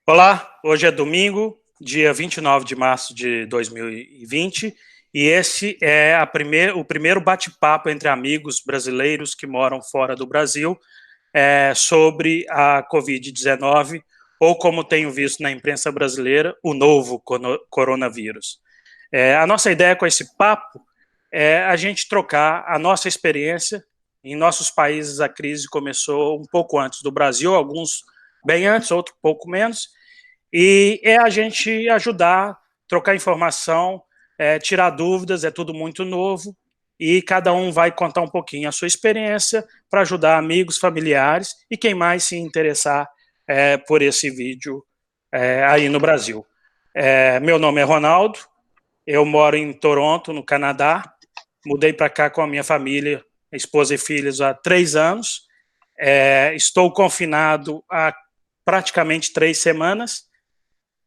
Olá, hoje é domingo, dia 29 de março de 2020, e esse é o primeiro bate-papo entre amigos brasileiros que moram fora do Brasil sobre a Covid-19, ou como tenho visto na imprensa brasileira, o novo coronavírus. A nossa ideia com esse papo é a gente trocar a nossa experiência. Em nossos países a crise começou um pouco antes do Brasil, alguns bem antes, outros pouco menos, e é a gente ajudar, trocar informação, tirar dúvidas, é tudo muito novo, e cada um vai contar um pouquinho a sua experiência para ajudar amigos, familiares e quem mais se interessar por esse vídeo aí no Brasil. Meu nome é Ronaldo, eu moro em Toronto, no Canadá, mudei para cá com a minha família, esposa e filhos, há 3 anos, estou confinado há praticamente 3 semanas,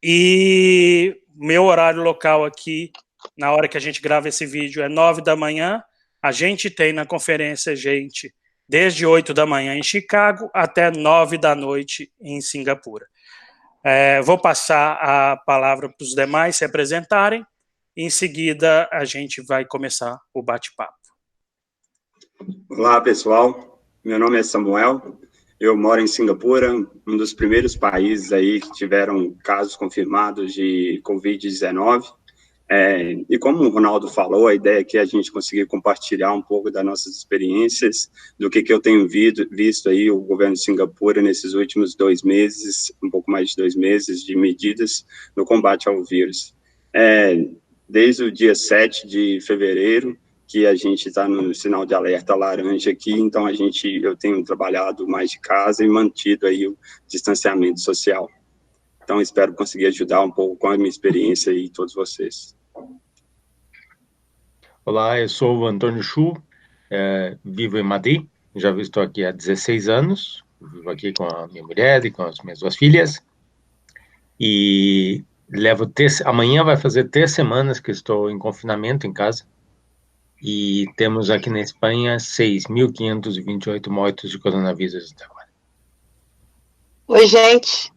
e meu horário local aqui, na hora que a gente grava esse vídeo, é 9 da manhã. A gente tem na conferência gente desde 8 da manhã em Chicago até 9 da noite em Singapura. Vou passar a palavra para os demais se apresentarem, e em seguida a gente vai começar o bate-papo. Olá, pessoal. Meu nome é Samuel. Eu moro em Singapura, um dos primeiros países aí que tiveram casos confirmados de Covid-19. E como o Ronaldo falou, a ideia aqui é a gente conseguir compartilhar um pouco das nossas experiências, do que eu tenho visto aí o governo de Singapura nesses últimos 2 meses, um pouco mais de 2 meses de medidas no combate ao vírus. Desde o dia 7 de fevereiro, que a gente está no sinal de alerta laranja aqui, então eu tenho trabalhado mais de casa e mantido aí o distanciamento social. Então, espero conseguir ajudar um pouco com a minha experiência e todos vocês. Olá, eu sou o Antônio Chu, vivo em Madrid, já estou aqui há 16 anos, vivo aqui com a minha mulher e com as minhas 2 filhas, e amanhã vai fazer 3 semanas que estou em confinamento em casa, e temos aqui na Espanha 6.528 mortos de coronavírus até agora. Oi, gente.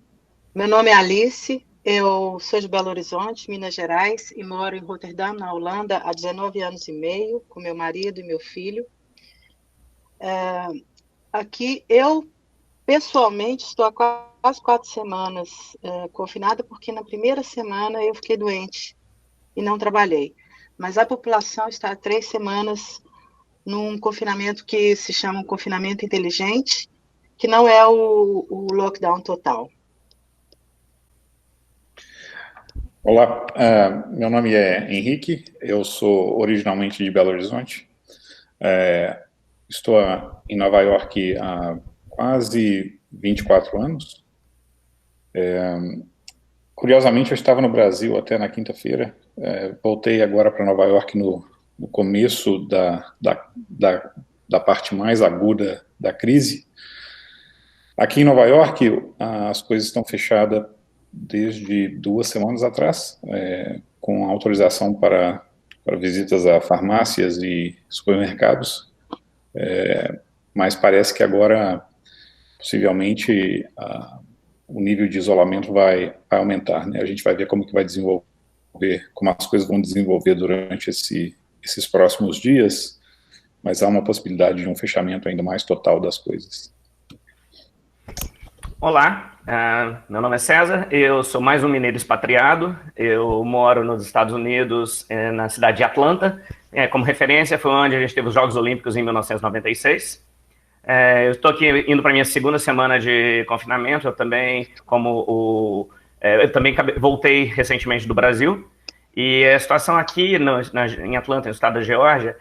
Meu nome é Alice, eu sou de Belo Horizonte, Minas Gerais, e moro em Roterdã, na Holanda, há 19 anos e meio, com meu marido e meu filho. Aqui, eu, pessoalmente, estou há quase 4 semanas confinada, porque na primeira semana eu fiquei doente e não trabalhei. Mas a população está há 3 semanas num confinamento que se chama um confinamento inteligente, que não é o lockdown total. Olá, meu nome é Henrique, eu sou originalmente de Belo Horizonte, estou em Nova York há quase 24 anos. Curiosamente, eu estava no Brasil até na quinta-feira, voltei agora para Nova York no começo da parte mais aguda da crise. Aqui em Nova York, as coisas estão fechadas desde 2 semanas atrás, com autorização para visitas a farmácias e supermercados, mas parece que agora, possivelmente, o nível de isolamento vai aumentar, né? A gente vai ver como que vai desenvolver, como as coisas vão desenvolver durante esses próximos dias, mas há uma possibilidade de um fechamento ainda mais total das coisas. Olá, meu nome é César, eu sou mais um mineiro expatriado, eu moro nos Estados Unidos, na cidade de Atlanta. Como referência, foi onde a gente teve os Jogos Olímpicos em 1996. Eu estou aqui indo para a minha 2ª semana de confinamento. Eu também, voltei recentemente do Brasil, e a situação aqui em Atlanta, no estado da Geórgia,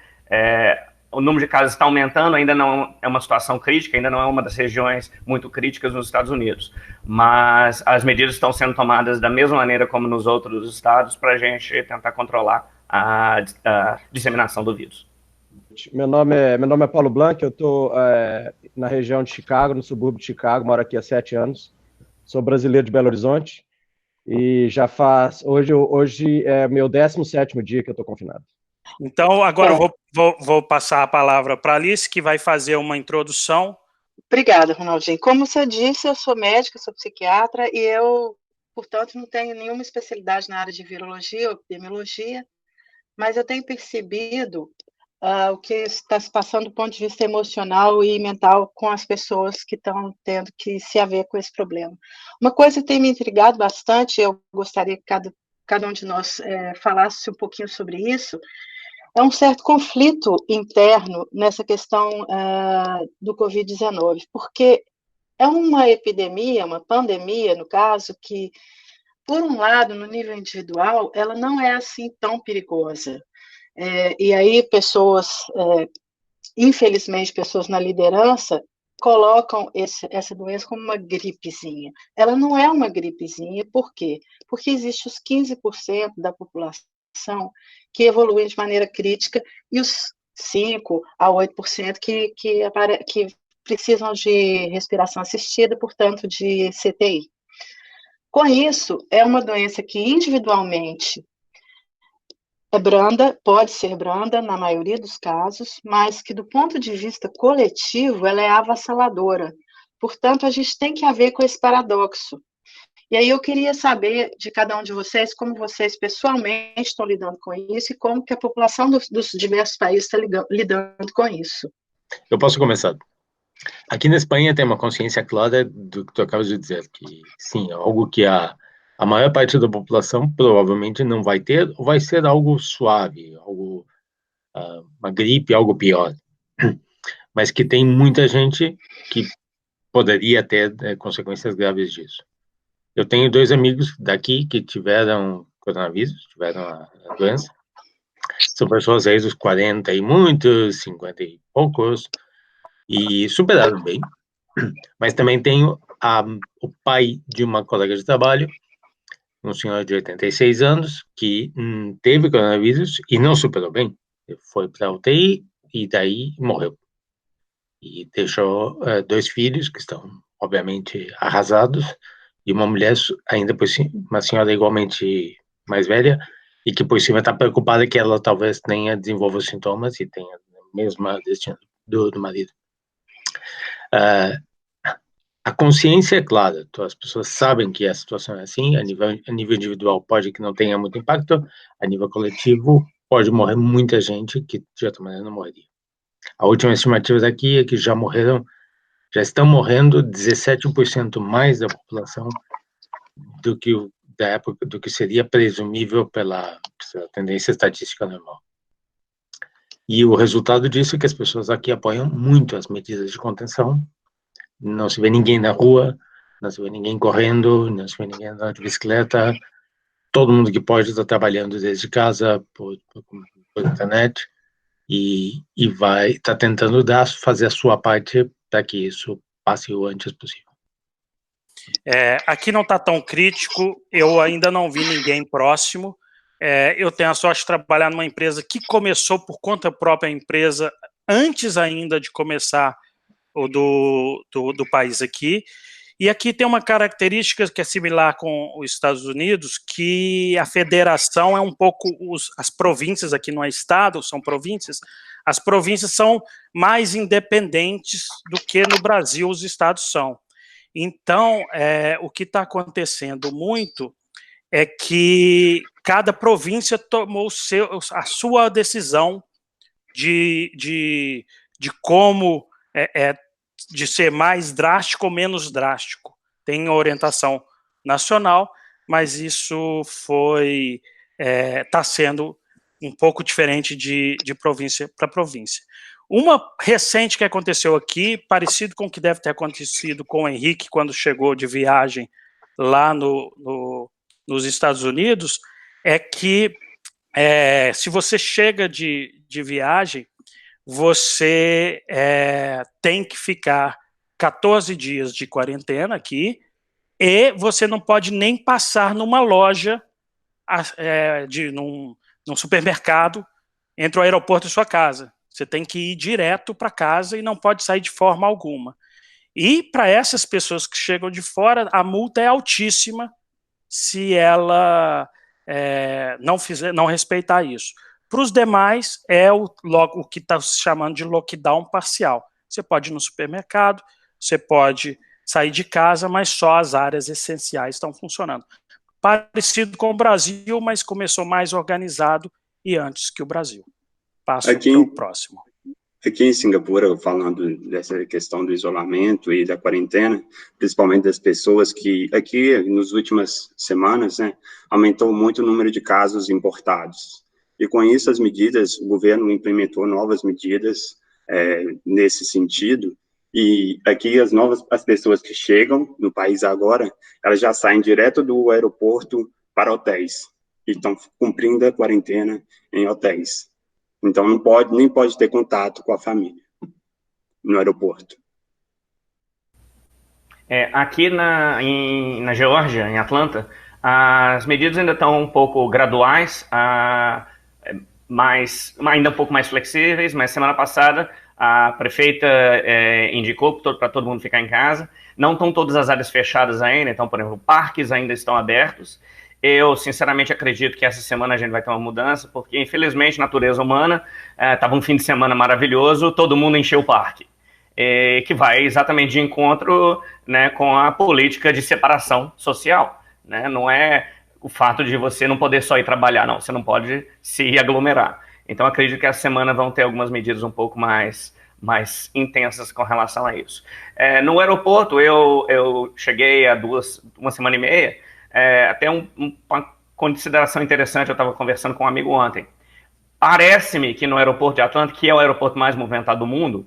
o número de casos está aumentando, ainda não é uma situação crítica, ainda não é uma das regiões muito críticas nos Estados Unidos, mas as medidas estão sendo tomadas da mesma maneira como nos outros estados para a gente tentar controlar a disseminação do vírus. Meu nome é Paulo Blanc, eu estou na região de Chicago, no subúrbio de Chicago, moro aqui há 7 anos, sou brasileiro de Belo Horizonte, e já hoje é meu 17º dia que eu estou confinado. Então, agora vou passar a palavra para a Alice, que vai fazer uma introdução. Obrigada, Ronaldinho. Como você disse, eu sou médica, sou psiquiatra, e eu portanto, não tenho nenhuma especialidade na área de virologia ou epidemiologia, mas eu tenho percebido o que está se passando do ponto de vista emocional e mental com as pessoas que estão tendo que se haver com esse problema. Uma coisa que tem me intrigado bastante, eu gostaria que cada um de nós falasse um pouquinho sobre isso, é um certo conflito interno nessa questão do Covid-19, porque é uma epidemia, uma pandemia, no caso, que, por um lado, no nível individual, ela não é assim tão perigosa. E aí infelizmente, pessoas na liderança colocam essa doença como uma gripezinha. Ela não é uma gripezinha, por quê? Porque existe os 15% da população que evoluem de maneira crítica e os 5 a 8% que precisam de respiração assistida, portanto, de CTI. Com isso, é uma doença que individualmente é branda, pode ser branda na maioria dos casos, mas que do ponto de vista coletivo ela é avassaladora. Portanto, a gente tem que haver com esse paradoxo. E aí eu queria saber de cada um de vocês como vocês pessoalmente estão lidando com isso e como que a população dos diversos países está lidando com isso. Eu posso começar. Aqui na Espanha tem uma consciência clara do que tu acabas de dizer, que sim, é algo que a maior parte da população provavelmente não vai ter, ou vai ser algo suave, algo, uma gripe, algo pior. Mas que tem muita gente que poderia ter consequências graves disso. Eu tenho 2 amigos daqui que tiveram coronavírus, tiveram a doença. São pessoas aí dos 40 e muitos, 50 e poucos, e superaram bem. Mas também tenho o pai de uma colega de trabalho, um senhor de 86 anos, que teve coronavírus e não superou bem. Ele foi para a UTI e daí morreu. E deixou 2 filhos que estão, obviamente, arrasados, e uma mulher, ainda por cima, uma senhora igualmente mais velha, e que por cima está preocupada que ela talvez tenha desenvolvido sintomas e tenha o mesmo destino do marido. A consciência é clara, então as pessoas sabem que a situação é assim, a nível individual pode que não tenha muito impacto, a nível coletivo pode morrer muita gente que de outra maneira não morreria. A última estimativa daqui é que já estão morrendo 17% mais da população do que seria presumível pela tendência estatística normal. E o resultado disso é que as pessoas aqui apoiam muito as medidas de contenção. Não se vê ninguém na rua, não se vê ninguém correndo, não se vê ninguém andando de bicicleta. Todo mundo que pode está trabalhando desde casa, por internet, e está tentando fazer a sua parte para que isso passe o antes possível. Aqui não está tão crítico, eu ainda não vi ninguém próximo. Eu tenho a sorte de trabalhar numa empresa que começou por conta própria, a empresa, antes ainda de começar o do país aqui. E aqui tem uma característica que é similar com os Estados Unidos, que a federação é um pouco, as províncias, aqui não é estado, são províncias, as províncias são mais independentes do que no Brasil os estados são. Então, o que está acontecendo muito é que cada província tomou a sua decisão de como de ser mais drástico ou menos drástico. Tem orientação nacional, mas isso está sendo um pouco diferente de província para província. Uma recente que aconteceu aqui, parecido com o que deve ter acontecido com o Henrique quando chegou de viagem lá nos Estados Unidos, é que se você chega de viagem, você tem que ficar 14 dias de quarentena aqui e você não pode nem passar numa loja, num supermercado, entre o aeroporto e sua casa. Você tem que ir direto para casa e não pode sair de forma alguma. E para essas pessoas que chegam de fora, a multa é altíssima se ela não respeitar isso. Para os demais, o que está se chamando de lockdown parcial. Você pode ir no supermercado, você pode sair de casa, mas só as áreas essenciais estão funcionando. Parecido com o Brasil, mas começou mais organizado e antes que o Brasil. Passo para o próximo. Aqui em Singapura, falando dessa questão do isolamento e da quarentena, principalmente das pessoas que, aqui, nas últimas semanas, né, aumentou muito o número de casos importados. E com isso, o governo implementou novas medidas nesse sentido, e aqui as pessoas que chegam no país agora, elas já saem direto do aeroporto para hotéis, e estão cumprindo a quarentena em hotéis. Então, nem pode ter contato com a família no aeroporto. Aqui na Geórgia, em Atlanta, as medidas ainda estão um pouco graduais, ainda um pouco mais flexíveis, mas semana passada a prefeita indicou para todo mundo ficar em casa. Não estão todas as áreas fechadas ainda, então, por exemplo, parques ainda estão abertos. Eu, sinceramente, acredito que essa semana a gente vai ter uma mudança, porque, infelizmente, natureza humana, estava um fim de semana maravilhoso, todo mundo encheu o parque, que vai exatamente de encontro, né, com a política de separação social, né? Não é o fato de você não poder só ir trabalhar, não, você não pode se aglomerar. Então, acredito que essa semana vão ter algumas medidas um pouco mais intensas com relação a isso. No aeroporto, eu cheguei há uma semana e meia, até uma consideração interessante, eu estava conversando com um amigo ontem. Parece-me que no aeroporto de Atlanta, que é o aeroporto mais movimentado do mundo,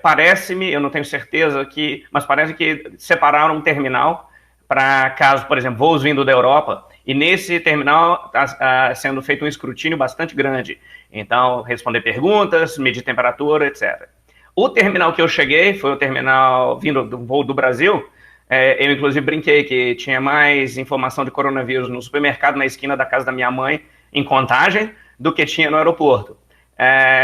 parece-me, eu não tenho certeza, mas parece que separaram um terminal para caso, por exemplo, voos vindo da Europa, e nesse terminal está sendo feito um escrutínio bastante grande. Então, responder perguntas, medir temperatura, etc. O terminal que eu cheguei foi o terminal vindo do voo do Brasil. Eu, inclusive, brinquei que tinha mais informação de coronavírus no supermercado na esquina da casa da minha mãe, em Contagem, do que tinha no aeroporto.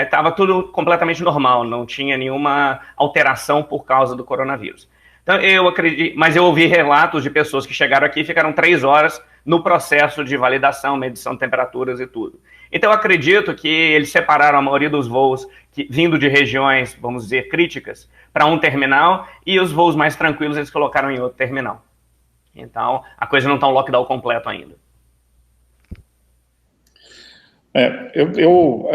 Estava tudo completamente normal, não tinha nenhuma alteração por causa do coronavírus. Então, eu acredito, mas eu ouvi relatos de pessoas que chegaram aqui e ficaram 3 horas no processo de validação, medição de temperaturas e tudo. Então, eu acredito que eles separaram a maioria dos voos vindo de regiões, vamos dizer, críticas, para um terminal, e os voos mais tranquilos eles colocaram em outro terminal. Então, a coisa não está um lockdown completo ainda. Eu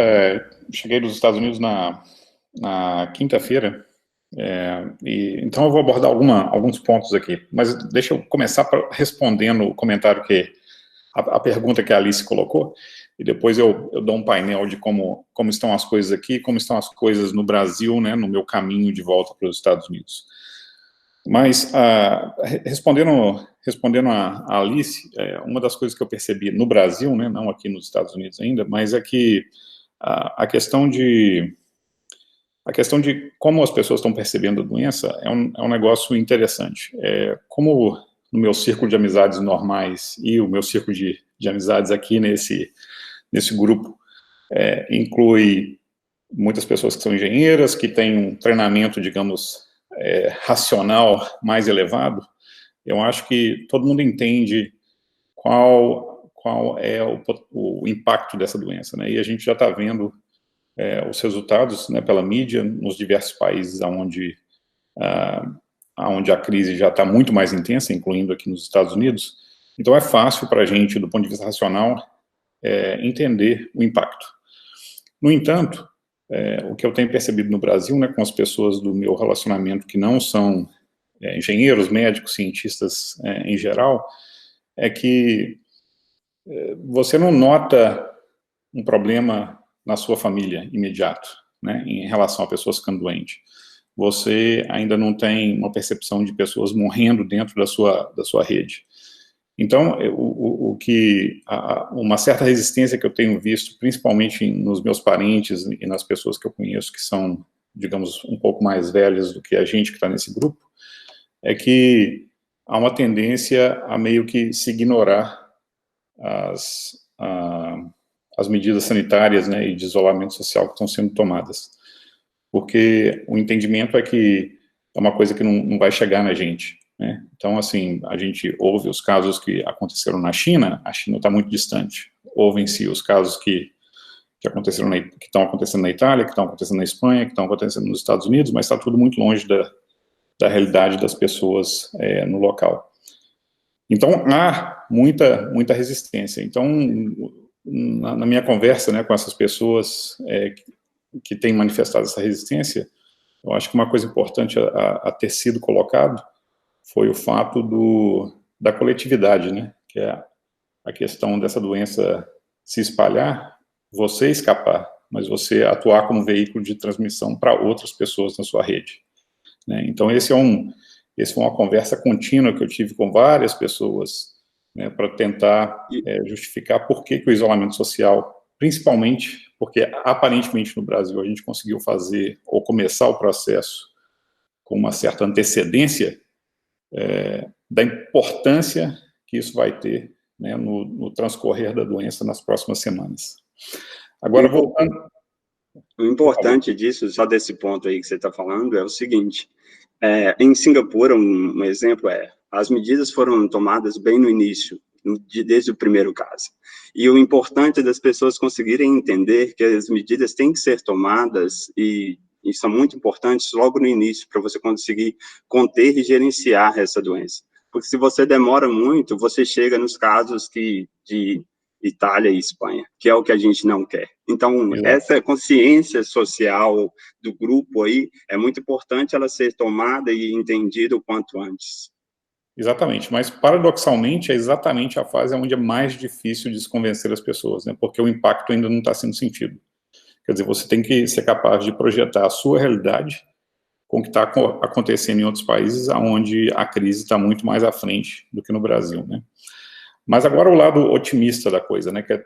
cheguei dos Estados Unidos na quinta-feira, então eu vou abordar alguns pontos aqui, mas deixa eu começar respondendo o comentário a pergunta que a Alice colocou, e depois eu dou um painel de como estão as coisas aqui, como estão as coisas no Brasil, né, no meu caminho de volta para os Estados Unidos. Mas, respondendo a Alice, uma das coisas que eu percebi no Brasil, né, não aqui nos Estados Unidos ainda, mas é que a questão de como as pessoas estão percebendo a doença é um negócio interessante. Como no meu círculo de amizades normais e o meu círculo de amizades aqui nesse grupo inclui muitas pessoas que são engenheiras, que têm um treinamento, digamos, racional mais elevado. Eu acho que todo mundo entende qual é o impacto dessa doença, né? E a gente já está vendo os resultados, né, pela mídia nos diversos países onde a crise já está muito mais intensa, incluindo aqui nos Estados Unidos. Então é fácil para a gente, do ponto de vista racional, entender o impacto. No entanto, o que eu tenho percebido no Brasil, né, com as pessoas do meu relacionamento que não são engenheiros, médicos, cientistas em geral, é que você não nota um problema na sua família imediato, né, em relação a pessoas ficando doentes. Você ainda não tem uma percepção de pessoas morrendo dentro da sua rede. Então, uma certa resistência que eu tenho visto, principalmente nos meus parentes e nas pessoas que eu conheço que são, digamos, um pouco mais velhas do que a gente que está nesse grupo, é que há uma tendência a meio que se ignorar as medidas sanitárias, né, e de isolamento social que estão sendo tomadas. Porque o entendimento é que é uma coisa que não vai chegar na gente, né? Então, assim, a gente ouve os casos que aconteceram na China, a China está muito distante. Ouvem-se os casos que estão acontecendo na Itália, que estão acontecendo na Espanha, que estão acontecendo nos Estados Unidos, mas está tudo muito longe da realidade das pessoas no local. Então, há muita resistência. Então, na minha conversa, né, com essas pessoas que têm manifestado essa resistência, eu acho que uma coisa importante a ter sido colocado foi o fato da coletividade, né, que é a questão dessa doença se espalhar, você escapar, mas você atuar como veículo de transmissão para outras pessoas na sua rede, né? Então, esse foi uma conversa contínua que eu tive com várias pessoas, né, para tentar justificar por que o isolamento social, principalmente porque, aparentemente, no Brasil, a gente conseguiu fazer ou começar o processo com uma certa antecedência da importância que isso vai ter, né, no transcorrer da doença nas próximas semanas. Agora, voltando... O importante disso, só desse ponto aí que você está falando, é o seguinte: em Singapura, um exemplo as medidas foram tomadas bem no início, desde o primeiro caso. E o importante é das pessoas conseguirem entender que as medidas têm que ser tomadas e são muito importantes logo no início, para você conseguir conter e gerenciar essa doença. Porque se você demora muito, você chega nos casos de Itália e Espanha, que é o que a gente não quer. Então, essa consciência social do grupo aí, é muito importante ela ser tomada e entendida o quanto antes. Exatamente, mas paradoxalmente é exatamente a fase onde é mais difícil de se convencer as pessoas, né, porque o impacto ainda não está sendo sentido. Quer dizer, você tem que ser capaz de projetar a sua realidade com o que está acontecendo em outros países, onde a crise está muito mais à frente do que no Brasil, né. Mas agora o lado otimista da coisa, né, que é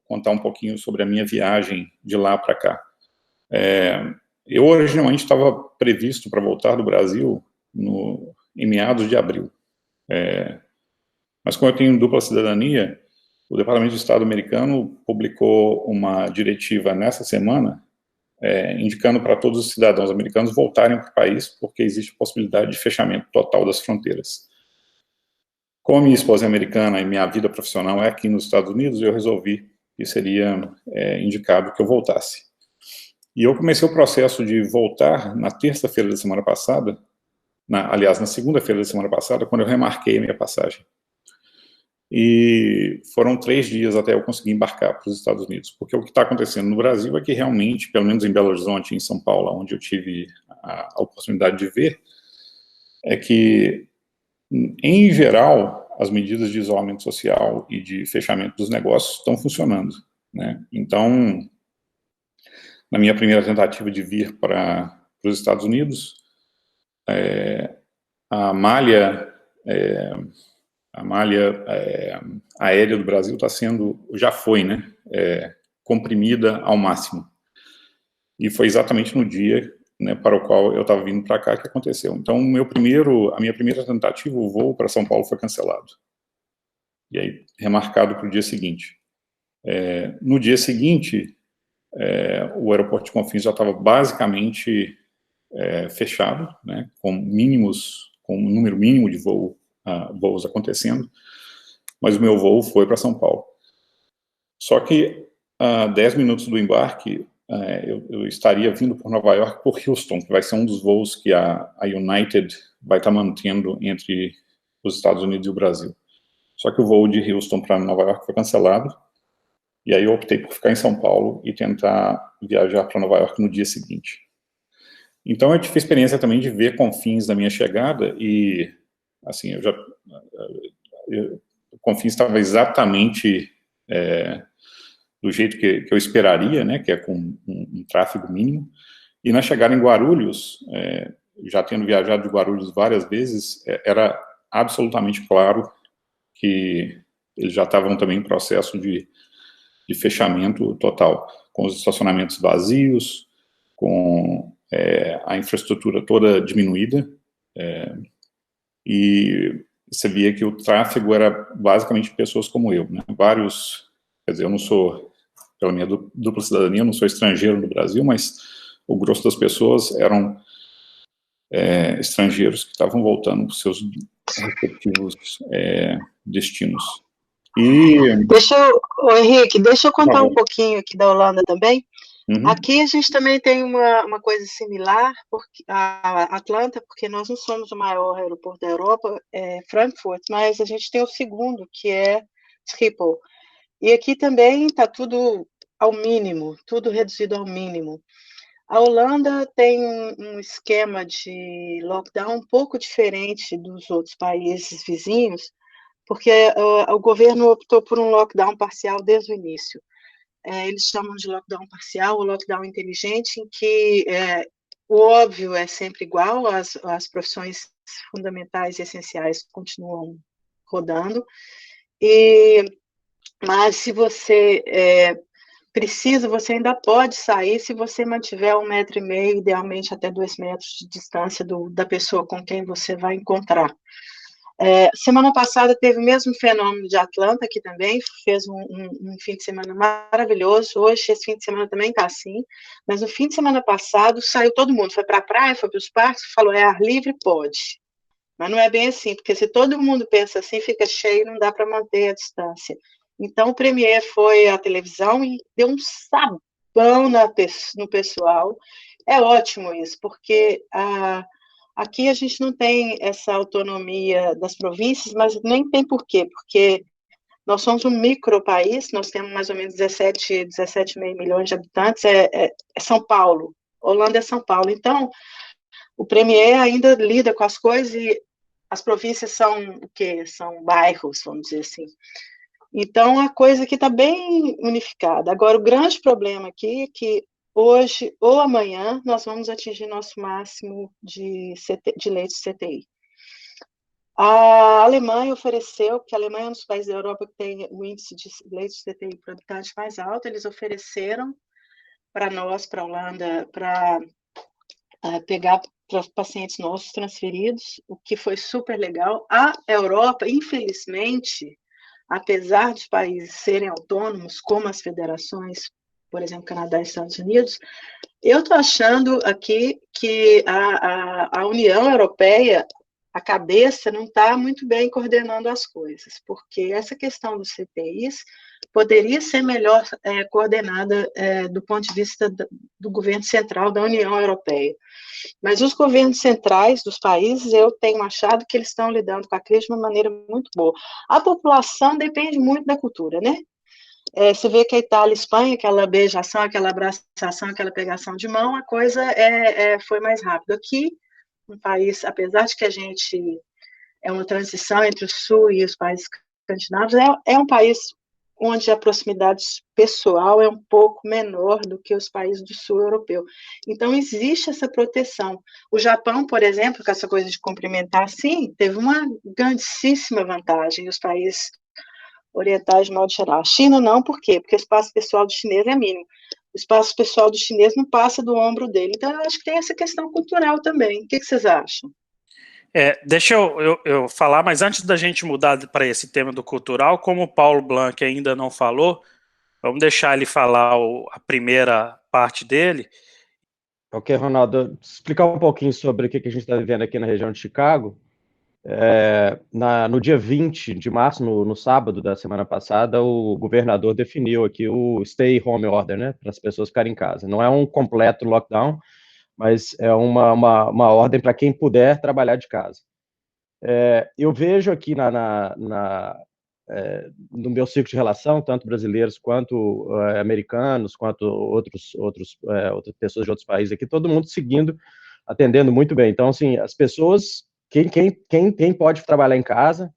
contar um pouquinho sobre a minha viagem de lá para cá. Eu originalmente estava previsto para voltar do Brasil em meados de abril. Mas como eu tenho dupla cidadania, o Departamento de Estado americano publicou uma diretiva nessa semana, indicando para todos os cidadãos americanos voltarem para o país, porque existe a possibilidade de fechamento total das fronteiras. Como minha esposa é americana e minha vida profissional é aqui nos Estados Unidos, eu resolvi que seria indicado que eu voltasse. E eu comecei o processo de voltar na terça-feira da semana passada, aliás, na segunda-feira da semana passada, quando eu remarquei a minha passagem. E foram 3 dias até eu conseguir embarcar para os Estados Unidos, porque o que está acontecendo no Brasil é que realmente, pelo menos em Belo Horizonte e em São Paulo, onde eu tive a oportunidade de ver, é que, em geral, as medidas de isolamento social e de fechamento dos negócios estão funcionando, né? Então, na minha primeira tentativa de vir para os Estados Unidos, a malha aérea do Brasil já foi, né, comprimida ao máximo. E foi exatamente no dia, né, para o qual eu estava vindo para cá que aconteceu. Então, a minha primeira tentativa, o voo para São Paulo foi cancelado. E aí, remarcado para o dia seguinte. No dia seguinte, o aeroporto de Confins já estava basicamente fechado, né, com um número mínimo de voos acontecendo, mas o meu voo foi para São Paulo. Só que, a 10 minutos do embarque, eu estaria vindo por Nova York, por Houston, que vai ser um dos voos que a United vai estar mantendo entre os Estados Unidos e o Brasil. Só que o voo de Houston para Nova York foi cancelado, e aí eu optei por ficar em São Paulo e tentar viajar para Nova York no dia seguinte. Então eu tive a experiência também de ver Confins na minha chegada, e assim, Confins estava exatamente do jeito que eu esperaria, né, que é com um tráfego mínimo, e na chegada em Guarulhos, já tendo viajado de Guarulhos várias vezes, era absolutamente claro que eles já estavam também em processo de fechamento total, com os estacionamentos vazios, com a infraestrutura toda diminuída, e você via que o tráfego era basicamente pessoas como eu, né? Quer dizer, eu não sou, pela minha dupla cidadania, eu não sou estrangeiro no Brasil, mas o grosso das pessoas eram estrangeiros que estavam voltando para os seus respectivos destinos. Henrique, deixa eu contar um pouquinho aqui da Holanda também. Uhum. Aqui a gente também tem uma coisa similar, porque a Atlanta, porque nós não somos o maior aeroporto da Europa, é Frankfurt, mas a gente tem o segundo, que é Schiphol. E aqui também está tudo ao mínimo, tudo reduzido ao mínimo. A Holanda tem um esquema de lockdown um pouco diferente dos outros países vizinhos, porque o governo optou por um lockdown parcial desde o início. Eles chamam de lockdown parcial ou lockdown inteligente, em que o óbvio é sempre igual, as profissões fundamentais e essenciais continuam rodando, mas se você precisa, você ainda pode sair se você mantiver 1,5 metro, idealmente até 2 metros de distância da pessoa com quem você vai encontrar. Semana passada teve o mesmo fenômeno de Atlanta, que também fez um fim de semana maravilhoso. Hoje, esse fim de semana também está assim, mas no fim de semana passado saiu todo mundo, foi para a praia, foi para os parques, falou, ar livre, pode. Mas não é bem assim, porque se todo mundo pensa assim, fica cheio, não dá para manter a distância. Então, o premier foi à televisão e deu um sabão no pessoal. É ótimo isso, porque aqui a gente não tem essa autonomia das províncias, mas nem tem por quê, porque nós somos um micropaís, nós temos mais ou menos 17,5 milhões de habitantes, é São Paulo, Holanda é São Paulo. Então, o premier ainda lida com as coisas e as províncias são o quê? São bairros, vamos dizer assim. Então, a coisa aqui está bem unificada. Agora, o grande problema aqui é que hoje ou amanhã nós vamos atingir nosso máximo de leitos de CTI. A Alemanha ofereceu, porque a Alemanha é um dos países da Europa que tem o índice de leitos de CTI por habitante mais alto, eles ofereceram para nós, para a Holanda, para pegar para pacientes nossos transferidos, o que foi super legal. A Europa, infelizmente, apesar dos países serem autônomos, como as federações, por exemplo, Canadá e Estados Unidos, eu estou achando aqui que a União Europeia, a cabeça, não está muito bem coordenando as coisas, porque essa questão dos CTIs poderia ser melhor coordenada do ponto de vista do governo central da União Europeia. Mas os governos centrais dos países, eu tenho achado que eles estão lidando com a crise de uma maneira muito boa. A população depende muito da cultura, né? Você vê que a Itália e a Espanha, aquela beijação, aquela abraçação, aquela pegação de mão, a coisa foi mais rápida. Aqui, um país, apesar de que a gente é uma transição entre o Sul e os países escandinavos, é um país onde a proximidade pessoal é um pouco menor do que os países do sul europeu. Então, existe essa proteção. O Japão, por exemplo, com essa coisa de cumprimentar, sim, teve uma grandíssima vantagem, os países orientais, de modo geral. A China não, por quê? Porque o espaço pessoal do chinês é mínimo. O espaço pessoal do chinês não passa do ombro dele. Então, eu acho que tem essa questão cultural também. O que vocês acham? Deixa eu falar, mas antes da gente mudar para esse tema do cultural, como o Paulo Blanc ainda não falou, vamos deixar ele falar a primeira parte dele. Ok, Ronaldo, explicar um pouquinho sobre o que a gente está vivendo aqui na região de Chicago. No dia 20 de março, no sábado da semana passada, o governador definiu aqui o Stay Home Order, né, para as pessoas ficarem em casa. Não é um completo lockdown, mas é uma ordem para quem puder trabalhar de casa. Eu vejo aqui no meu círculo de relação, tanto brasileiros quanto americanos, quanto outras pessoas de outros países aqui, todo mundo seguindo, atendendo muito bem. Então, assim, as pessoas, quem pode trabalhar em casa,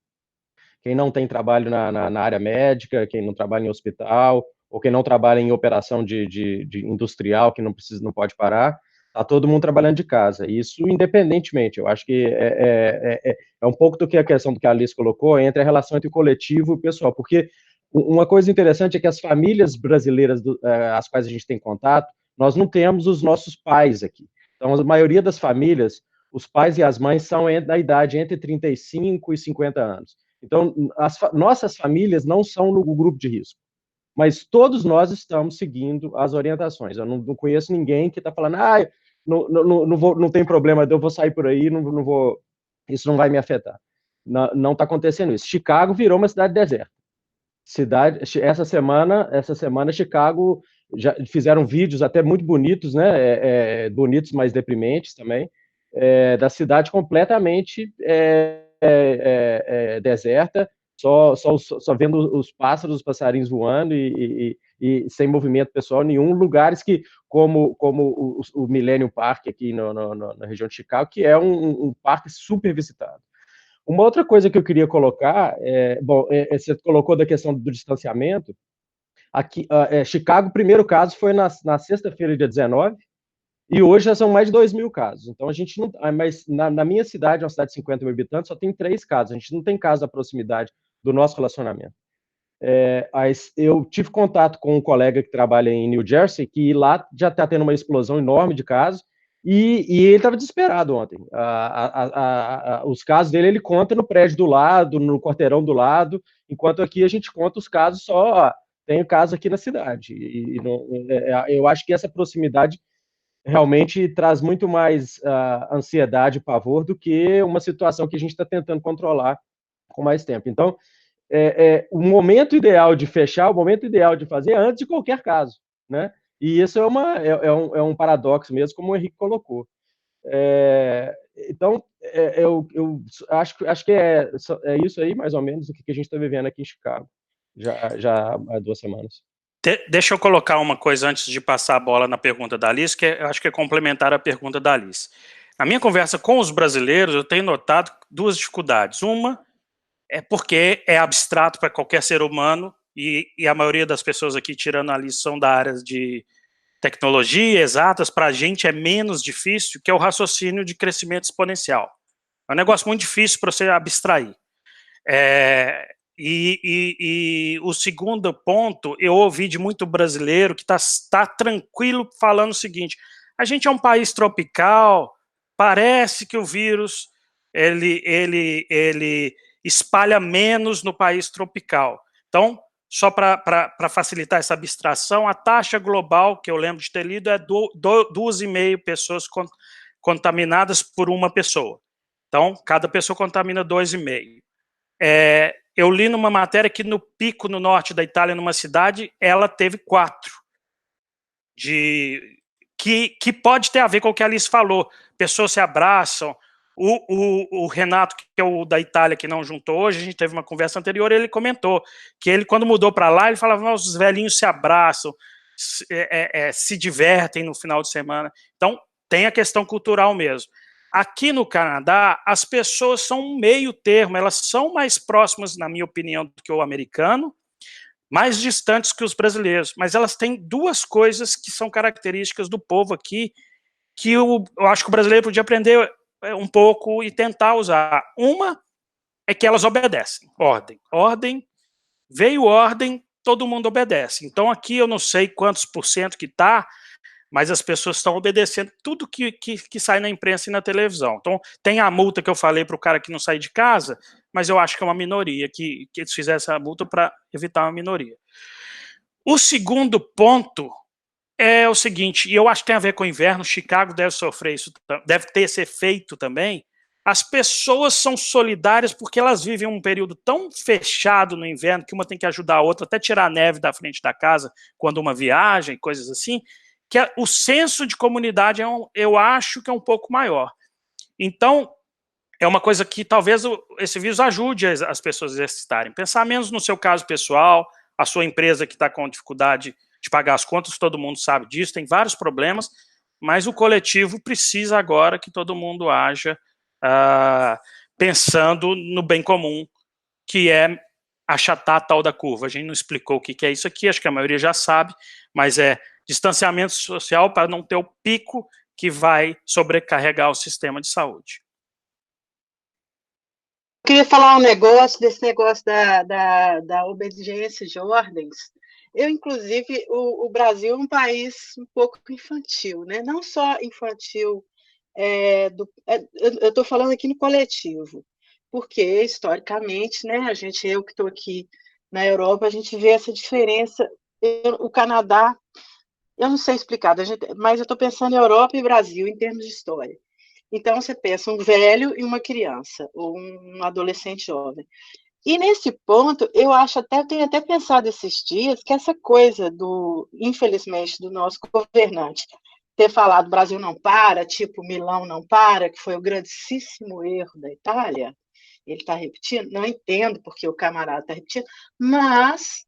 quem não tem trabalho na área médica, quem não trabalha em hospital, ou quem não trabalha em operação de industrial, que não pode parar, está todo mundo trabalhando de casa. Isso independentemente. Eu acho que é um pouco do que a questão do que a Alice colocou, entre a relação entre o coletivo e o pessoal, porque uma coisa interessante é que as famílias brasileiras às quais a gente tem contato, nós não temos os nossos pais aqui. Então, a maioria das famílias, os pais e as mães são da idade entre 35 e 50 anos. Então, nossas famílias não são no grupo de risco, mas todos nós estamos seguindo as orientações. Eu não conheço ninguém que está falando, não tem problema, eu vou sair por aí, não vou, isso não vai me afetar. Não está acontecendo isso. Chicago virou uma cidade deserta. Essa semana, Chicago já fizeram vídeos até muito bonitos, né? Bonitos, mas deprimentes também, da cidade completamente deserta, só vendo os pássaros, os passarinhos voando e sem movimento pessoal nenhum, lugares que, como o Millennium Park aqui na região de Chicago, que é um parque super visitado. Uma outra coisa que eu queria colocar, você colocou da questão do distanciamento. Aqui, Chicago, o primeiro caso foi na sexta-feira, dia 19, e hoje já são mais de 2.000 casos. Então, a gente não. Mas na minha cidade, uma cidade de 50 mil habitantes, só tem 3 casos. A gente não tem caso da proximidade do nosso relacionamento. Eu tive contato com um colega que trabalha em New Jersey, que lá já está tendo uma explosão enorme de casos, e ele estava desesperado ontem. Os casos dele, ele conta no prédio do lado, no quarteirão do lado, enquanto aqui a gente conta os casos só. Tem caso aqui na cidade. Eu acho que essa proximidade realmente traz muito mais ansiedade e pavor do que uma situação que a gente está tentando controlar com mais tempo. Então, o momento ideal de fechar, o momento ideal de fazer é antes de qualquer caso, né? E isso é um paradoxo mesmo, como o Henrique colocou. Então, eu acho que é isso aí, mais ou menos, o que a gente está vivendo aqui em Chicago, já há 2 semanas. Deixa eu colocar uma coisa antes de passar a bola na pergunta da Alice, que eu acho que é complementar a pergunta da Alice. Na minha conversa com os brasileiros, eu tenho notado 2 dificuldades. Uma é porque é abstrato para qualquer ser humano, e a maioria das pessoas aqui, tirando a Alice, são da área de tecnologia, exatas. Para a gente é menos difícil, que é o raciocínio de crescimento exponencial. É um negócio muito difícil para você abstrair. E o segundo ponto, eu ouvi de muito brasileiro que tá tranquilo falando o seguinte: a gente é um país tropical, parece que o vírus ele espalha menos no país tropical. Então, só para facilitar essa abstração, a taxa global, que eu lembro de ter lido, é 2,5 pessoas contaminadas por uma pessoa. Então, cada pessoa contamina 2,5. Eu li numa matéria que no pico no norte da Itália, numa cidade, ela teve 4. Que pode ter a ver com o que a Alice falou. Pessoas se abraçam. O Renato, que é o da Itália, que não juntou hoje, a gente teve uma conversa anterior, ele comentou que ele, quando mudou para lá, ele falava: os velhinhos se abraçam, se divertem no final de semana. Então, tem a questão cultural mesmo. Aqui no Canadá, as pessoas são um meio termo, elas são mais próximas, na minha opinião, do que o americano, mais distantes que os brasileiros, mas elas têm 2 coisas que são características do povo aqui, que eu acho que o brasileiro podia aprender um pouco e tentar usar. Uma é que elas obedecem. Ordem, veio ordem, todo mundo obedece. Então aqui eu não sei quantos % que está, mas as pessoas estão obedecendo tudo que sai na imprensa e na televisão. Então, tem a multa que eu falei para o cara que não sai de casa, mas eu acho que é uma minoria, que eles fizessem a multa para evitar uma minoria. O segundo ponto é o seguinte, e eu acho que tem a ver com o inverno, Chicago deve sofrer isso, deve ter esse efeito também. As pessoas são solidárias porque elas vivem um período tão fechado no inverno que uma tem que ajudar a outra, até tirar a neve da frente da casa quando uma viagem, coisas assim, que o senso de comunidade eu acho que é um pouco maior. Então, é uma coisa que talvez esse vírus ajude as pessoas a exercitarem. Pensar menos no seu caso pessoal, a sua empresa que está com dificuldade de pagar as contas, todo mundo sabe disso, tem vários problemas, mas o coletivo precisa agora que todo mundo haja pensando no bem comum, que é achatar a tal da curva. A gente não explicou o que é isso aqui, acho que a maioria já sabe, mas é distanciamento social para não ter o pico que vai sobrecarregar o sistema de saúde. Eu queria falar desse negócio da obediência de ordens. Inclusive, o Brasil é um país um pouco infantil, né? Não só infantil, eu estou falando aqui no coletivo, porque, historicamente, né, eu que estou aqui na Europa, a gente vê essa diferença. O Canadá, eu não sei explicar, mas eu estou pensando em Europa e Brasil, em termos de história. Então, você pensa um velho e uma criança, ou um adolescente jovem. E nesse ponto, eu acho até, tenho até pensado esses dias que essa coisa infelizmente, do nosso governante ter falado Brasil não para, tipo Milão não para, que foi o grandíssimo erro da Itália, ele está repetindo, não entendo porque o camarada está repetindo, mas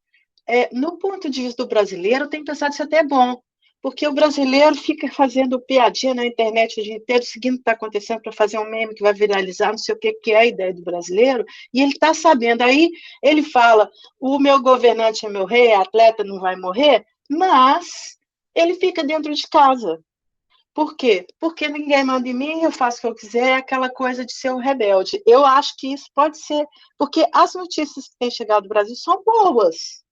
no ponto de vista do brasileiro, eu tenho pensado isso até é bom, porque o brasileiro fica fazendo piadinha na internet o dia inteiro, seguindo o que está acontecendo para fazer um meme que vai viralizar, não sei o que é a ideia do brasileiro, e ele está sabendo. Aí ele fala, o meu governante é meu rei, a atleta não vai morrer, mas ele fica dentro de casa. Por quê? Porque ninguém manda em mim, eu faço o que eu quiser, é aquela coisa de ser um rebelde. Eu acho que isso pode ser, porque as notícias que têm chegado do Brasil são boas.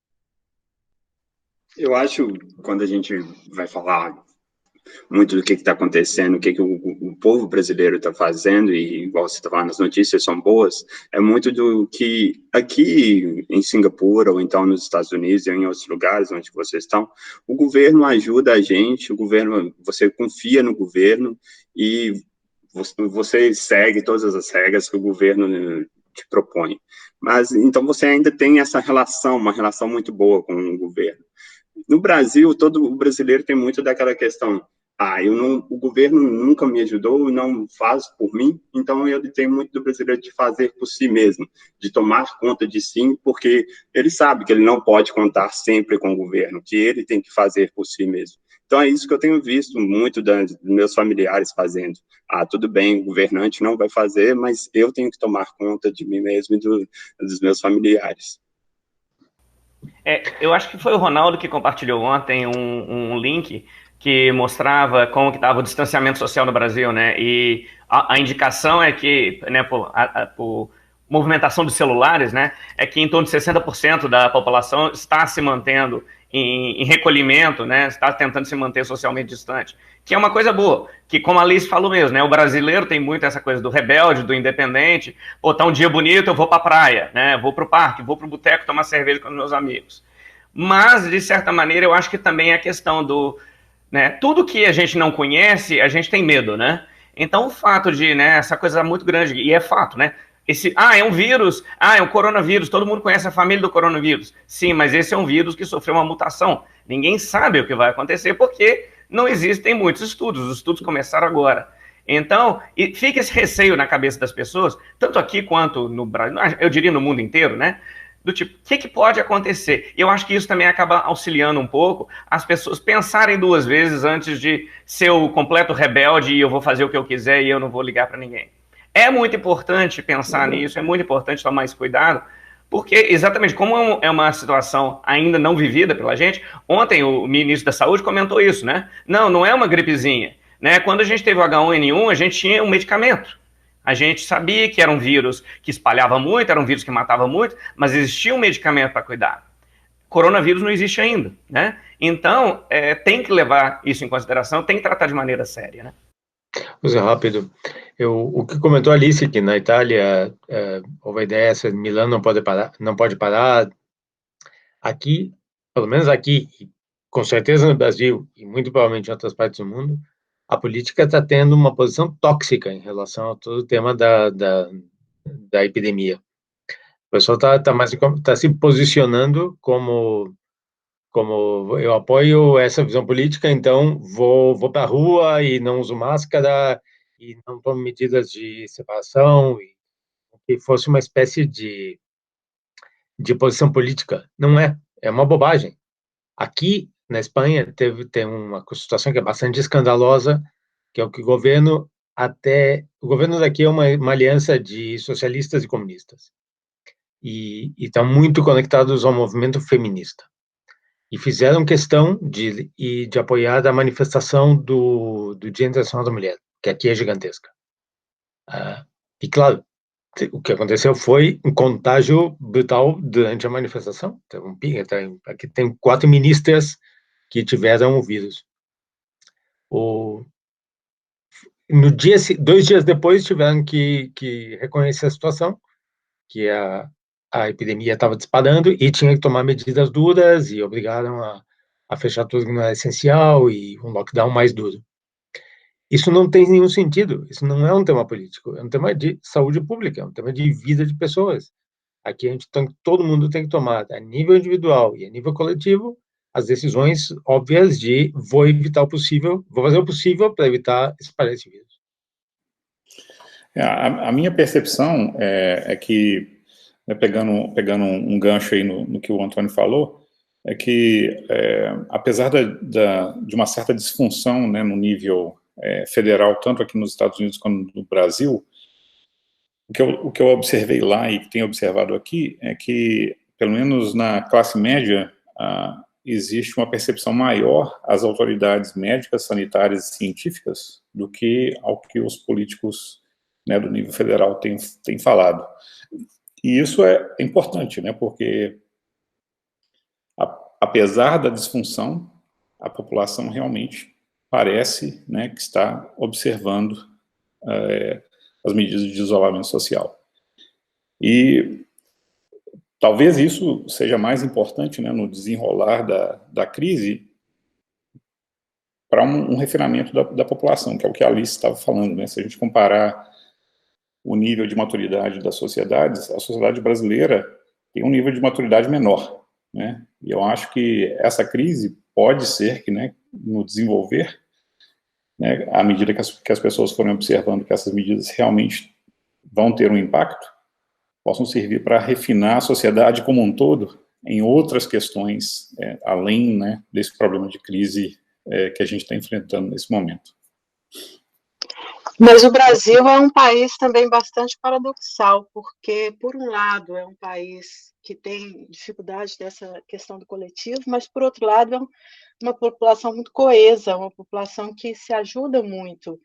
Eu acho, quando a gente vai falar muito do que está acontecendo, o que o povo brasileiro está fazendo, e igual você está falando, as notícias são boas, é muito do que aqui em Singapura, ou então nos Estados Unidos, ou em outros lugares onde vocês estão, o governo ajuda a gente, o governo, você confia no governo, e você segue todas as regras que o governo te propõe. Mas, então, você ainda tem essa relação, uma relação muito boa com o governo. No Brasil, todo o brasileiro tem muito daquela questão, o governo nunca me ajudou, não faz por mim, então ele tem muito do brasileiro de fazer por si mesmo, de tomar conta de si, porque ele sabe que ele não pode contar sempre com o governo, que ele tem que fazer por si mesmo. Então é isso que eu tenho visto muito dos meus familiares fazendo. Tudo bem, o governante não vai fazer, mas eu tenho que tomar conta de mim mesmo e dos meus familiares. Eu acho que foi o Ronaldo que compartilhou ontem um link que mostrava como que estava o distanciamento social no Brasil, né? E a indicação é que, né, por movimentação dos celulares, né, é que em torno de 60% da população está se mantendo em recolhimento, né, está tentando se manter socialmente distante, que é uma coisa boa, que como a Alice falou mesmo, né, o brasileiro tem muito essa coisa do rebelde, do independente, pô, tá um dia bonito, eu vou pra praia, né, vou pro parque, vou pro boteco tomar cerveja com os meus amigos. Mas, de certa maneira, eu acho que também é a questão do, né, tudo que a gente não conhece, a gente tem medo, né, então o fato de, né, essa coisa muito grande, e é fato, né, é um vírus, é um coronavírus, todo mundo conhece a família do coronavírus. Sim, mas esse é um vírus que sofreu uma mutação. Ninguém sabe o que vai acontecer porque não existem muitos estudos, os estudos começaram agora. Então, fica esse receio na cabeça das pessoas, tanto aqui quanto no Brasil, eu diria no mundo inteiro, né? Do tipo, o que pode acontecer? Eu acho que isso também acaba auxiliando um pouco as pessoas pensarem duas vezes antes de ser o completo rebelde e eu vou fazer o que eu quiser e eu não vou ligar para ninguém. É muito importante pensar nisso, é muito importante tomar esse cuidado, porque exatamente como é uma situação ainda não vivida pela gente, ontem o ministro da Saúde comentou isso, né? Não é uma gripezinha, né? Quando a gente teve o H1N1, a gente tinha um medicamento. A gente sabia que era um vírus que espalhava muito, era um vírus que matava muito, mas existia um medicamento para cuidar. Coronavírus não existe ainda, né? Então, tem que levar isso em consideração, tem que tratar de maneira séria, né? Usa rápido. O que comentou a Alice, que na Itália houve a ideia, Milão não pode parar. Aqui, pelo menos aqui, com certeza no Brasil e muito provavelmente em outras partes do mundo, a política está tendo uma posição tóxica em relação a todo o tema da epidemia. O pessoal está se posicionando como eu apoio essa visão política, então vou para a rua e não uso máscara e não tomo medidas de separação, e que fosse uma espécie de posição política. Não é uma bobagem. Aqui, na Espanha, tem uma situação que é bastante escandalosa, que é o que o governo daqui é uma aliança de socialistas e comunistas, e estão muito conectados ao movimento feminista. E fizeram questão de apoiar a manifestação do Dia Internacional da Mulher, que aqui é gigantesca. E, claro, o que aconteceu foi um contágio brutal durante a manifestação. Aqui tem 4 ministras que tiveram o vírus. 2 dias depois tiveram que reconhecer a situação, que a epidemia estava disparando e tinha que tomar medidas duras e obrigaram a fechar tudo que não era essencial e um lockdown mais duro. Isso não tem nenhum sentido, isso não é um tema político, é um tema de saúde pública, é um tema de vida de pessoas. Aqui todo mundo tem que tomar, a nível individual e a nível coletivo, as decisões óbvias de vou evitar o possível, vou fazer o possível para evitar espalhar esse vírus. A minha percepção é que, né, pegando um gancho aí no que o Antônio falou, é que, apesar de uma certa disfunção, né, no nível federal, tanto aqui nos Estados Unidos quanto no Brasil, o que eu observei lá e que tenho observado aqui é que, pelo menos na classe média, existe uma percepção maior às autoridades médicas, sanitárias e científicas do que ao que os políticos, né, do nível federal têm falado. E isso é importante, né, porque, apesar da disfunção, a população realmente parece, né, que está observando as medidas de isolamento social. E talvez isso seja mais importante, né, no desenrolar da crise, para um refinamento da população, que é o que a Alice estava falando, né? Se a gente comparar o nível de maturidade das sociedades, a sociedade brasileira tem um nível de maturidade menor, né? E eu acho que essa crise pode ser que, né, no desenvolver, né, à medida que as pessoas forem observando que essas medidas realmente vão ter um impacto, possam servir para refinar a sociedade como um todo em outras questões, além, né, desse problema de crise que a gente está enfrentando nesse momento. Mas o Brasil é um país também bastante paradoxal, porque, por um lado, é um país que tem dificuldade dessa questão do coletivo, mas, por outro lado, é uma população muito coesa, uma população que se ajuda muito,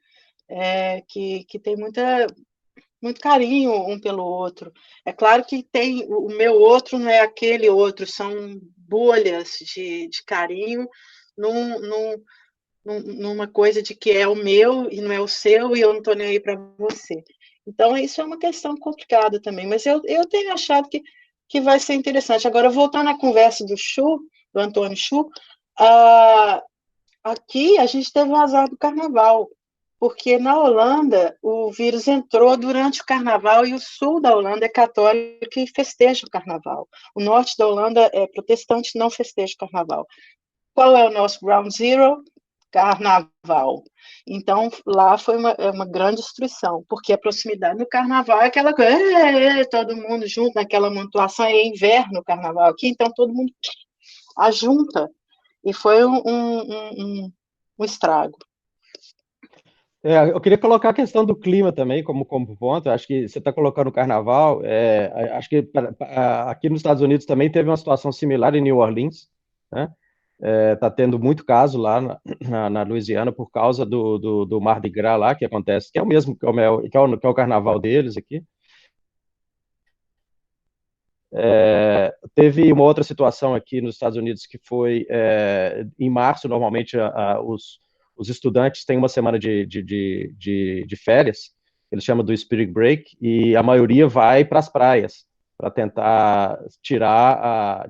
que tem muito carinho um pelo outro. É claro que tem o meu outro não é aquele outro, são bolhas de carinho numa coisa de que é o meu e não é o seu, e eu não estou nem aí para você. Então, isso é uma questão complicada também, mas eu tenho achado que vai ser interessante. Agora, voltando à conversa do Antônio Chu, aqui a gente teve o azar do carnaval, porque na Holanda o vírus entrou durante o carnaval e o sul da Holanda é católico e festeja o carnaval. O norte da Holanda é protestante e não festeja o carnaval. Qual é o nosso ground zero? Carnaval. Então, lá foi uma grande destruição, porque a proximidade no carnaval é aquela coisa, todo mundo junto naquela amontoação, é inverno o carnaval aqui, então todo mundo ajunta, e foi um estrago. Eu queria colocar a questão do clima também como ponto. Acho que você está colocando o carnaval. Acho que aqui nos Estados Unidos também teve uma situação similar em New Orleans, né? Está tendo muito caso lá na Louisiana por causa do Mardi Gras lá, que acontece, que é o mesmo que é o carnaval deles aqui. Teve uma outra situação aqui nos Estados Unidos que foi em março. Normalmente os estudantes têm uma semana de férias, eles chamam do Spring Break, e a maioria vai para as praias para tentar tirar a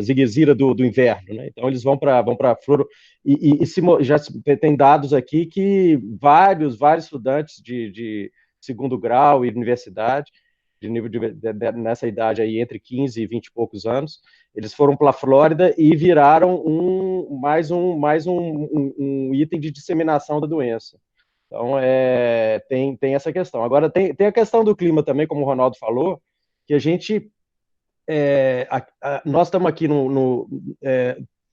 ziguezira do inverno, né? Então eles vão para Flórida e já tem dados aqui que vários estudantes de segundo grau e universidade, de nível nessa idade aí, entre 15 e 20 e poucos anos, eles foram para a Flórida e viraram mais um item de disseminação da doença. Então, tem essa questão. Agora, tem a questão do clima também, como o Ronaldo falou, que a gente... nós estamos aqui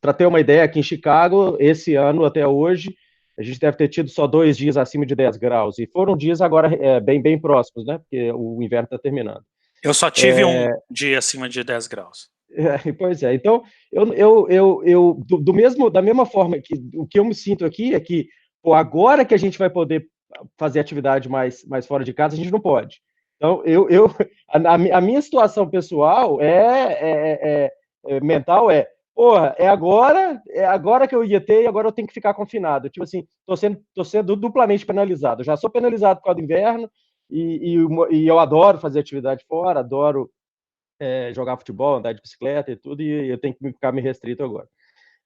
para ter uma ideia, aqui em Chicago, esse ano até hoje, a gente deve ter tido só 2 dias acima de 10 graus, e foram dias agora bem próximos, né? Porque o inverno está terminando. Eu só tive um dia acima de 10 graus. Pois é, então, da mesma forma que o que eu me sinto aqui é que, agora que a gente vai poder fazer atividade mais fora de casa, a gente não pode. Então, a minha situação pessoal mental é agora que eu ia ter, e agora eu tenho que ficar confinado. Tipo assim, tô sendo duplamente penalizado. Eu já sou penalizado por causa do inverno, e eu adoro fazer atividade fora, adoro jogar futebol, andar de bicicleta e tudo, e eu tenho que ficar me restrito agora.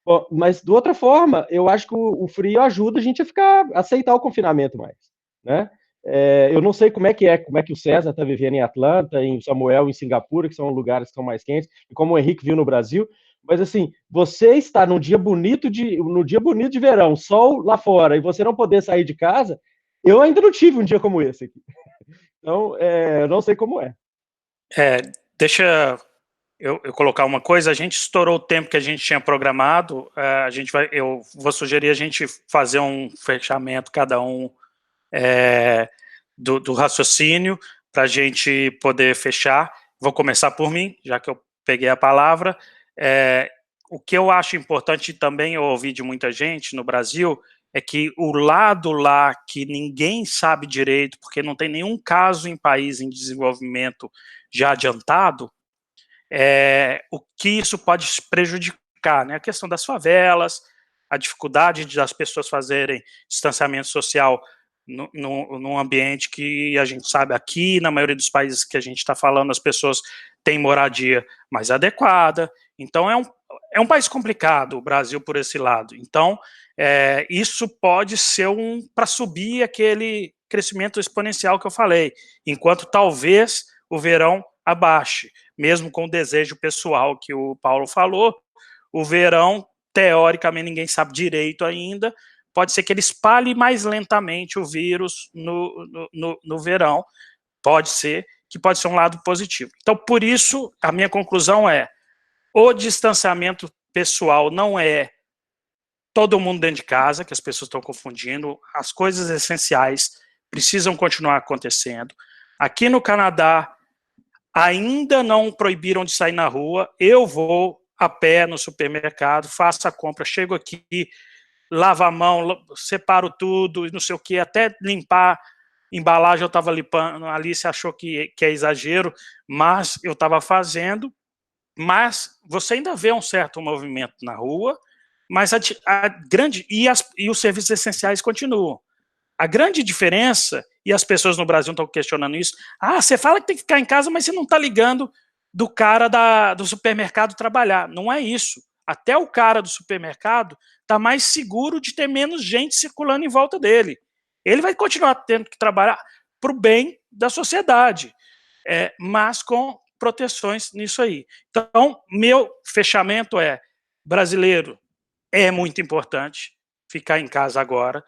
Bom, mas, de outra forma, eu acho que o frio ajuda a gente a aceitar o confinamento mais, né? Eu não sei como é que o César está vivendo em Atlanta, em Samuel, em Singapura, que são lugares que são mais quentes, e como o Henrique viu no Brasil, mas assim, você está no dia bonito de verão, sol lá fora, e você não poder sair de casa, eu ainda não tive um dia como esse aqui. Então, eu não sei como é. Deixa eu colocar uma coisa, a gente estourou o tempo que a gente tinha programado, eu vou sugerir a gente fazer um fechamento, cada um, do raciocínio, para a gente poder fechar. Vou começar por mim, já que eu peguei a palavra. O que eu acho importante também, eu ouvi de muita gente no Brasil, é que o lado lá que ninguém sabe direito, porque não tem nenhum caso em país em desenvolvimento já adiantado, o que isso pode prejudicar, né? A questão das favelas, a dificuldade das pessoas fazerem distanciamento social num ambiente que a gente sabe aqui, na maioria dos países que a gente está falando, as pessoas têm moradia mais adequada. Então, é um país complicado, o Brasil, por esse lado. Então, isso pode ser para subir aquele crescimento exponencial que eu falei, enquanto talvez o verão abaixe, mesmo com o desejo pessoal que o Paulo falou, o verão, teoricamente, ninguém sabe direito ainda, pode ser que ele espalhe mais lentamente o vírus no verão, pode ser um lado positivo. Então, por isso, a minha conclusão o distanciamento pessoal não é todo mundo dentro de casa, que as pessoas estão confundindo, as coisas essenciais precisam continuar acontecendo. Aqui no Canadá, ainda não proibiram de sair na rua, eu vou a pé no supermercado, faço a compra, chego aqui, lavo a mão, separo tudo, não sei o que, até limpar embalagem eu estava limpando, a Alice achou que é exagero, mas eu estava fazendo, mas você ainda vê um certo movimento na rua, mas a grande, e os serviços essenciais continuam. A grande diferença, e as pessoas no Brasil estão questionando isso, você fala que tem que ficar em casa, mas você não está ligando do cara do supermercado trabalhar. Não é isso. Até o cara do supermercado está mais seguro de ter menos gente circulando em volta dele. Ele vai continuar tendo que trabalhar para o bem da sociedade, mas com proteções nisso aí. Então, meu fechamento brasileiro, é muito importante ficar em casa agora,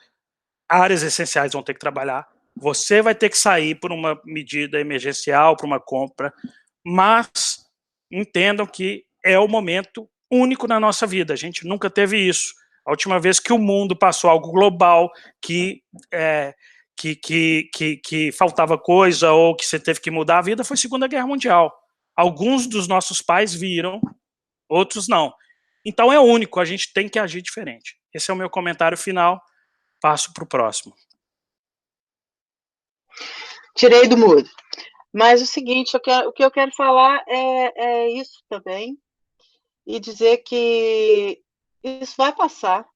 áreas essenciais vão ter que trabalhar, você vai ter que sair por uma medida emergencial, por uma compra, mas entendam que é o momento único na nossa vida, a gente nunca teve isso. A última vez que o mundo passou algo global, que faltava coisa ou que você teve que mudar a vida, foi a Segunda Guerra Mundial. Alguns dos nossos pais viram, outros não. Então é único, a gente tem que agir diferente. Esse é o meu comentário final, passo para o próximo. Tirei do mudo. Mas o seguinte, o que eu quero falar é isso também, e dizer que isso vai passar.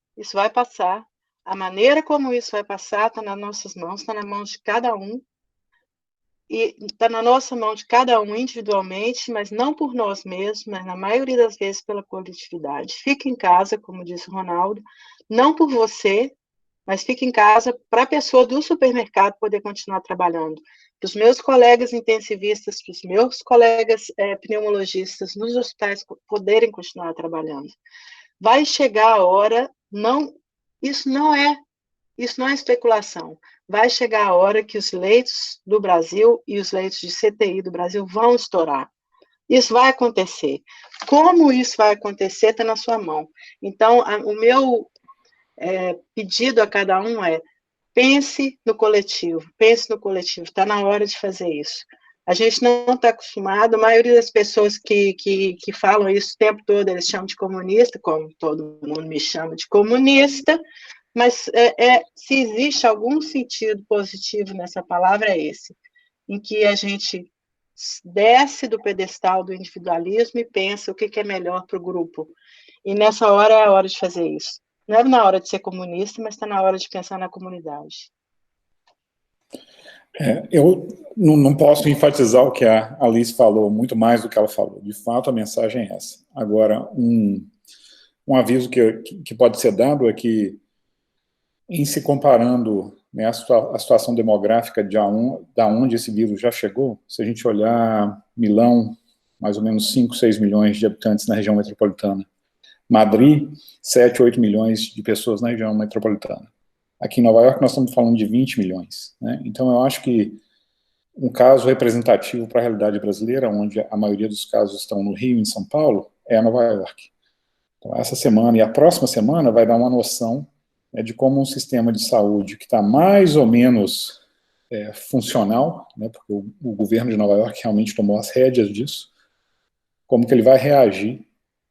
A maneira como isso vai passar está nas nossas mãos, está na mão de cada um, e está na nossa mão de cada um individualmente, mas não por nós mesmos, mas na maioria das vezes pela coletividade. Fique em casa, como disse o Ronaldo, não por você, mas fique em casa para a pessoa do supermercado poder continuar trabalhando, para os meus colegas intensivistas, para os meus colegas pneumologistas nos hospitais poderem continuar trabalhando. Vai chegar a hora, isso não é especulação, vai chegar a hora que os leitos do Brasil e os leitos de CTI do Brasil vão estourar. Isso vai acontecer. Como isso vai acontecer está na sua mão. Então, o meu pedido a cada um pense no coletivo, está na hora de fazer isso. A gente não está acostumado, a maioria das pessoas que falam isso o tempo todo, eles chamam de comunista, como todo mundo me chama de comunista, mas se existe algum sentido positivo nessa palavra, é esse, em que a gente desce do pedestal do individualismo e pensa o que é melhor para o grupo. E nessa hora é a hora de fazer isso. Não é na hora de ser comunista, mas está na hora de pensar na comunidade. Eu não posso enfatizar o que a Alice falou, muito mais do que ela falou. De fato, a mensagem é essa. Agora, um aviso que pode ser dado é que, em se comparando né, a situação demográfica da onde esse vírus já chegou, se a gente olhar Milão, mais ou menos 5, 6 milhões de habitantes na região metropolitana. Madrid, 7, 8 milhões de pessoas na região metropolitana. Aqui em Nova York nós estamos falando de 20 milhões. Né? Então eu acho que um caso representativo para a realidade brasileira, onde a maioria dos casos estão no Rio e em São Paulo, é Nova York. Então essa semana e a próxima semana vai dar uma noção, né, de como um sistema de saúde que está mais ou menos funcional, né, porque o governo de Nova York realmente tomou as rédeas disso, como que ele vai reagir,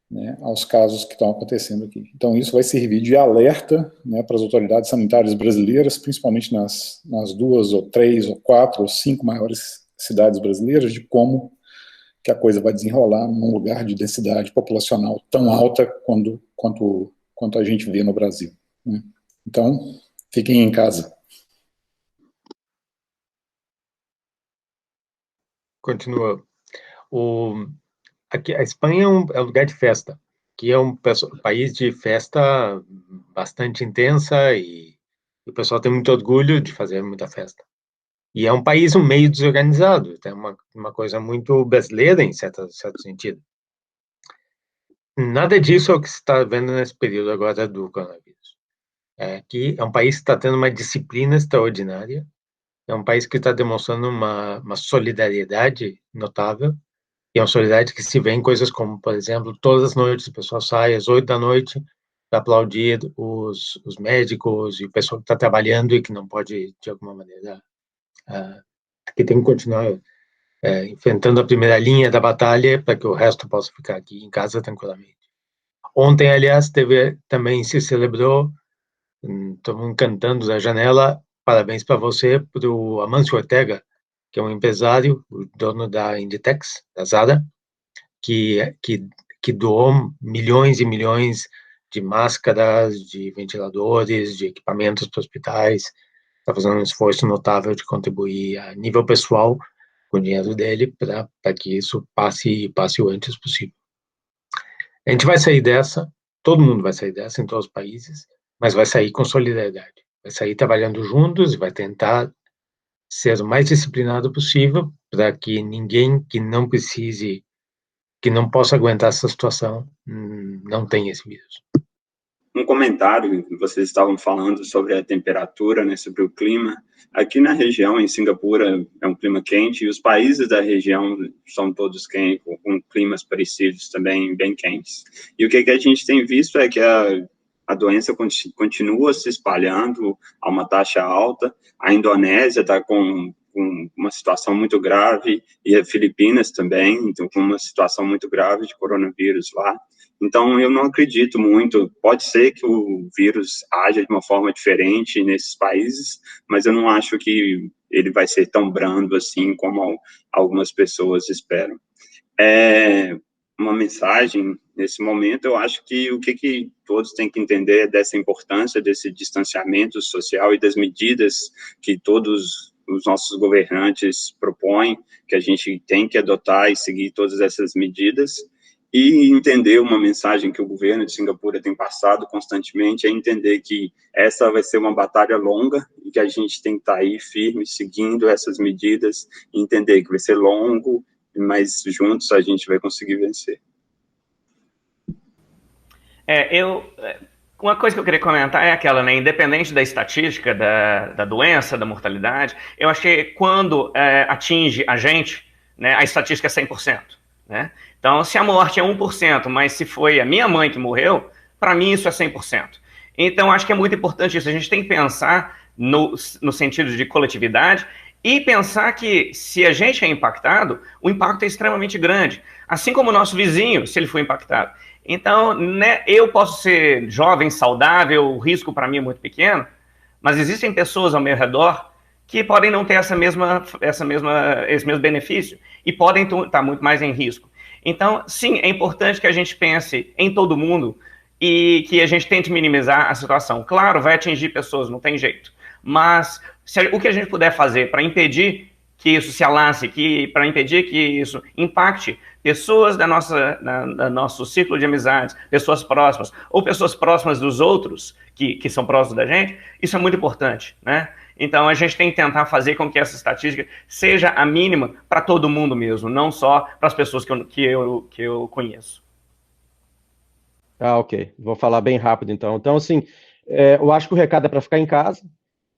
né, aos casos que estão acontecendo aqui. Então isso vai servir de alerta, né, para as autoridades sanitárias brasileiras, principalmente nas 2 ou 3 ou 4 ou 5 maiores cidades brasileiras, de como que a coisa vai desenrolar num lugar de densidade populacional tão alta quanto a gente vê no Brasil. Né? Então, fiquem em casa. Continua. Aqui, a Espanha é um lugar de festa, que é um país de festa bastante intensa e o pessoal tem muito orgulho de fazer muita festa. E é um país meio desorganizado, é uma coisa muito brasileira em certo sentido. Nada disso é o que se está vendo nesse período agora do coronavírus. Que é um país que está tendo uma disciplina extraordinária, é um país que está demonstrando uma solidariedade notável, e é uma solidariedade que se vê em coisas como, por exemplo, todas as noites o pessoal sai às 8 da noite para aplaudir os médicos e o pessoal que está trabalhando e que não pode, de alguma maneira, que tem que continuar enfrentando a primeira linha da batalha para que o resto possa ficar aqui em casa tranquilamente. Ontem, aliás, também se celebrou, todo mundo cantando da janela, parabéns para você, para o Amancio Ortega, que é um empresário, o dono da Inditex, da Zara, que doou milhões e milhões de máscaras, de ventiladores, de equipamentos para hospitais, está fazendo um esforço notável de contribuir a nível pessoal com o dinheiro dele para que isso passe o antes possível. A gente vai sair dessa, todo mundo vai sair dessa em todos os países, mas vai sair com solidariedade, vai sair trabalhando juntos e vai tentar ser o mais disciplinado possível para que ninguém que não precise, que não possa aguentar essa situação, não tenha esse vírus. Um comentário, vocês estavam falando sobre a temperatura, né, sobre o clima. Aqui na região, em Singapura, é um clima quente, e os países da região são todos quentes, com climas parecidos também, bem quentes. E o que a gente tem visto é que a doença continua se espalhando a uma taxa alta. A Indonésia está com uma situação muito grave, e a Filipinas também, então, com uma situação muito grave de coronavírus lá. Então, eu não acredito muito, pode ser que o vírus haja de uma forma diferente nesses países, mas eu não acho que ele vai ser tão brando assim como algumas pessoas esperam. Uma mensagem, nesse momento, eu acho que o que todos têm que entender é dessa importância, desse distanciamento social e das medidas que todos os nossos governantes propõem, que a gente tem que adotar e seguir todas essas medidas, e entender uma mensagem que o governo de Singapura tem passado constantemente, é entender que essa vai ser uma batalha longa e que a gente tem que estar aí firme, seguindo essas medidas, e entender que vai ser longo, mas juntos a gente vai conseguir vencer. Uma coisa que eu queria comentar é aquela, né, independente da estatística da doença, da mortalidade, eu acho que quando atinge a gente, né, a estatística é 100%, né? Então, se a morte é 1%, mas se foi a minha mãe que morreu, para mim isso é 100%. Então, acho que é muito importante isso. A gente tem que pensar no sentido de coletividade e pensar que se a gente é impactado, o impacto é extremamente grande. Assim como o nosso vizinho, se ele for impactado. Então, né, eu posso ser jovem, saudável, o risco para mim é muito pequeno, mas existem pessoas ao meu redor que podem não ter esse mesmo benefício e podem estar muito mais em risco. Então, sim, é importante que a gente pense em todo mundo e que a gente tente minimizar a situação. Claro, vai atingir pessoas, não tem jeito. Mas o que a gente puder fazer para impedir que isso se alance, para impedir que isso impacte pessoas do nosso círculo de amizades, pessoas próximas, ou pessoas próximas dos outros que são próximos da gente, isso é muito importante, né? Então, a gente tem que tentar fazer com que essa estatística seja a mínima para todo mundo mesmo, não só para as pessoas que eu conheço. Ah, ok. Vou falar bem rápido, então. Então, assim, eu acho que o recado é para ficar em casa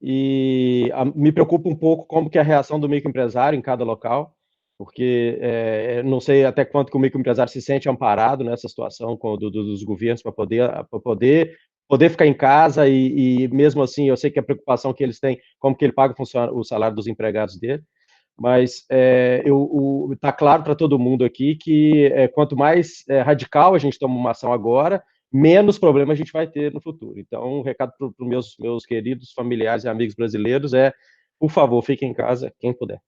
e me preocupa um pouco como que é a reação do microempresário em cada local, porque não sei até quanto que o microempresário se sente amparado nessa situação dos governos para poder ficar em casa e mesmo assim, eu sei que a preocupação que eles têm, como que ele paga o salário dos empregados dele, mas está claro para todo mundo aqui que quanto mais radical a gente toma uma ação agora, menos problema a gente vai ter no futuro. Então, um recado para os meus queridos familiares e amigos brasileiros é, por favor, fiquem em casa, quem puder.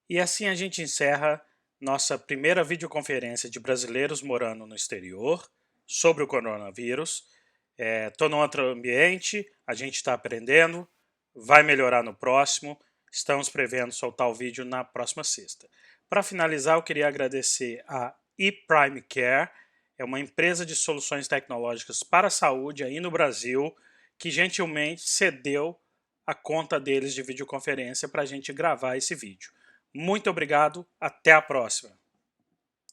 E assim a gente encerra nossa primeira videoconferência de brasileiros morando no exterior sobre o coronavírus. Estou num outro ambiente, a gente está aprendendo, vai melhorar no próximo. Estamos prevendo soltar o vídeo na próxima sexta. Para finalizar, eu queria agradecer a ePrime Care, é uma empresa de soluções tecnológicas para a saúde aí no Brasil, que gentilmente cedeu a conta deles de videoconferência para a gente gravar esse vídeo. Muito obrigado, até a próxima.